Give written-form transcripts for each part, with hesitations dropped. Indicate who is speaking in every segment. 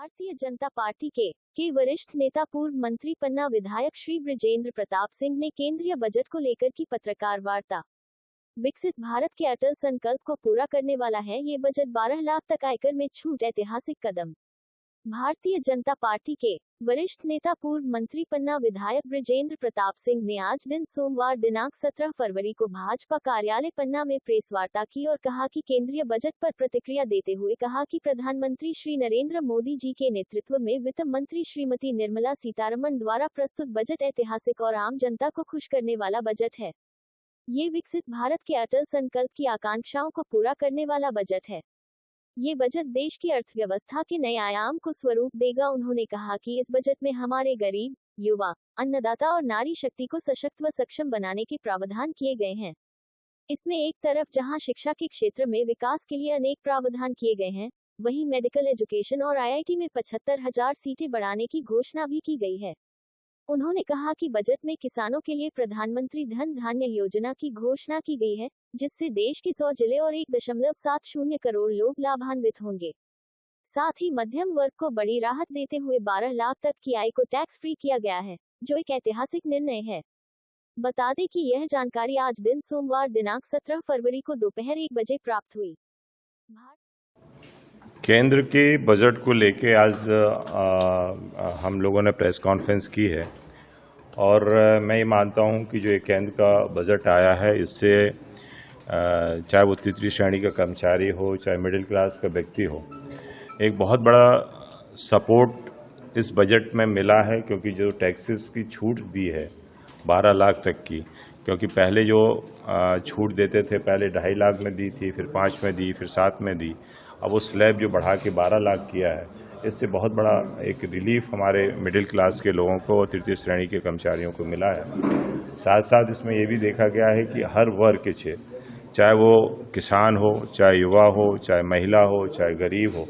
Speaker 1: Bharatiya Janata party के वरिष्ठ नेता पूर्व मंत्री पन्ना विधायक श्री बृजेंद्र प्रताप सिंह ने केंद्रीय बजट को लेकर की पत्रकार वार्ता। विकसित भारत के अटल संकल्प को पूरा करने वाला है ये बजट। 12 लाख तक आयकर में छूट, ऐतिहासिक कदम। भारतीय जनता पार्टी के वरिष्ठ नेता पूर्व मंत्री पन्ना विधायक बृजेंद्र प्रताप सिंह ने आज दिन सोमवार दिनांक 17 फरवरी को भाजपा कार्यालय पन्ना में प्रेस वार्ता की और कहा कि केंद्रीय बजट पर प्रतिक्रिया देते हुए कहा कि प्रधानमंत्री श्री नरेंद्र मोदी जी के नेतृत्व में वित्त मंत्री श्रीमती निर्मला सीतारमण द्वारा प्रस्तुत बजट ऐतिहासिक और आम जनता को खुश करने वाला बजट है। ये विकसित भारत के अटल संकल्प की आकांक्षाओं को पूरा करने वाला बजट है। ये बजट देश की अर्थव्यवस्था के नए आयाम को स्वरूप देगा। उन्होंने कहा कि इस बजट में हमारे गरीब, युवा, अन्नदाता और नारी शक्ति को सशक्त व सक्षम बनाने के प्रावधान किए गए हैं। इसमें एक तरफ जहां शिक्षा के क्षेत्र में विकास के लिए अनेक प्रावधान किए गए हैं, वहीं मेडिकल एजुकेशन और IIT में 75,000 सीटें बढ़ाने की घोषणा भी की गई है। उन्होंने कहा कि बजट में किसानों के लिए प्रधानमंत्री धन धान्य योजना की घोषणा की गई है, जिससे देश के 100 जिले और 1.70 करोड़ लोग लाभान्वित होंगे। साथ ही मध्यम वर्ग को बड़ी राहत देते हुए 12 लाख तक की आय को टैक्स फ्री किया गया है, जो एक ऐतिहासिक निर्णय है। बता दें कि यह जानकारी आज दिन सोमवार दिनांक 17 फरवरी को दोपहर 1 बजे प्राप्त हुई।
Speaker 2: केंद्र के बजट को लेके आज हम लोगों ने प्रेस कॉन्फ्रेंस की है और मैं ये मानता हूँ कि जो ये केंद्र का बजट आया है, इससे चाहे वो तृतीय श्रेणी का कर्मचारी हो, चाहे मिडिल क्लास का व्यक्ति हो, एक बहुत बड़ा सपोर्ट इस बजट में मिला है। क्योंकि जो टैक्सेस की छूट दी है 12 लाख तक की, क्योंकि पहले जो छूट देते थे, पहले 2.5 लाख में दी थी, फिर 5 में दी, फिर 7 में दी, अब वो स्लैब जो बढ़ा के 12 लाख किया है, इससे बहुत बड़ा एक रिलीफ हमारे मिडिल क्लास के लोगों को और तृतीय श्रेणी के कर्मचारियों को मिला है। साथ साथ इसमें ये भी देखा गया है कि हर वर्ग के चाहे वो किसान हो, चाहे युवा हो, चाहे महिला हो, चाहे गरीब हो,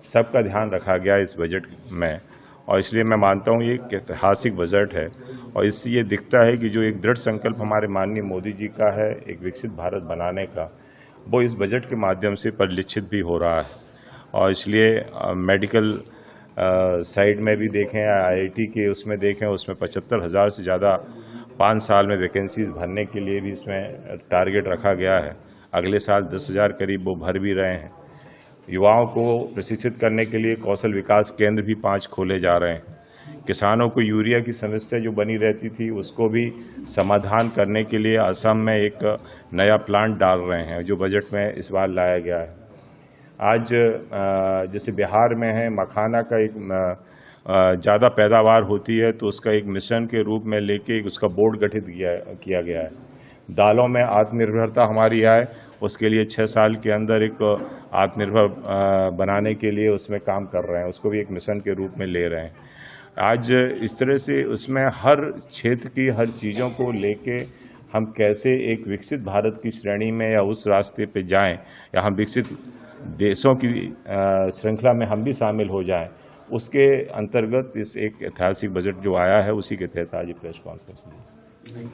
Speaker 2: सबका ध्यान रखा गया इस बजट में। और इसलिए मैं मानता हूँ ये एक ऐतिहासिक बजट है और इससे ये दिखता है कि जो एक दृढ़ संकल्प हमारे माननीय मोदी जी का है एक विकसित भारत बनाने का, वो इस बजट के माध्यम से परिलक्षित भी हो रहा है। और इसलिए मेडिकल साइड में भी देखें, IIT के उसमें देखें, उसमें 75,000 से ज़्यादा 5 साल में वैकेंसीज भरने के लिए भी इसमें टारगेट रखा गया है। अगले साल 10,000 करीब वो भर भी रहे हैं। युवाओं को प्रशिक्षित करने के लिए कौशल विकास केंद्र भी 5 खोले जा रहे हैं। किसानों को यूरिया की समस्या जो बनी रहती थी, उसको भी समाधान करने के लिए असम में एक नया प्लांट डाल रहे हैं, जो बजट में इस बार लाया गया है। आज जैसे बिहार में है, मखाना का एक ज़्यादा पैदावार होती है, तो उसका एक मिशन के रूप में लेके उसका बोर्ड गठित किया गया है। दालों में आत्मनिर्भरता हमारी आए, उसके लिए 6 साल के अंदर एक आत्मनिर्भर बनाने के लिए उसमें काम कर रहे हैं, उसको भी एक मिशन के रूप में ले रहे हैं। आज इस तरह से उसमें हर क्षेत्र की हर चीज़ों को लेके हम कैसे एक विकसित भारत की श्रेणी में या उस रास्ते पे जाएं, या हम विकसित देशों की श्रृंखला में हम भी शामिल हो जाएं, उसके अंतर्गत इस एक ऐतिहासिक बजट जो आया है, उसी के तहत आज प्रेस कॉन्फ्रेंस हुई।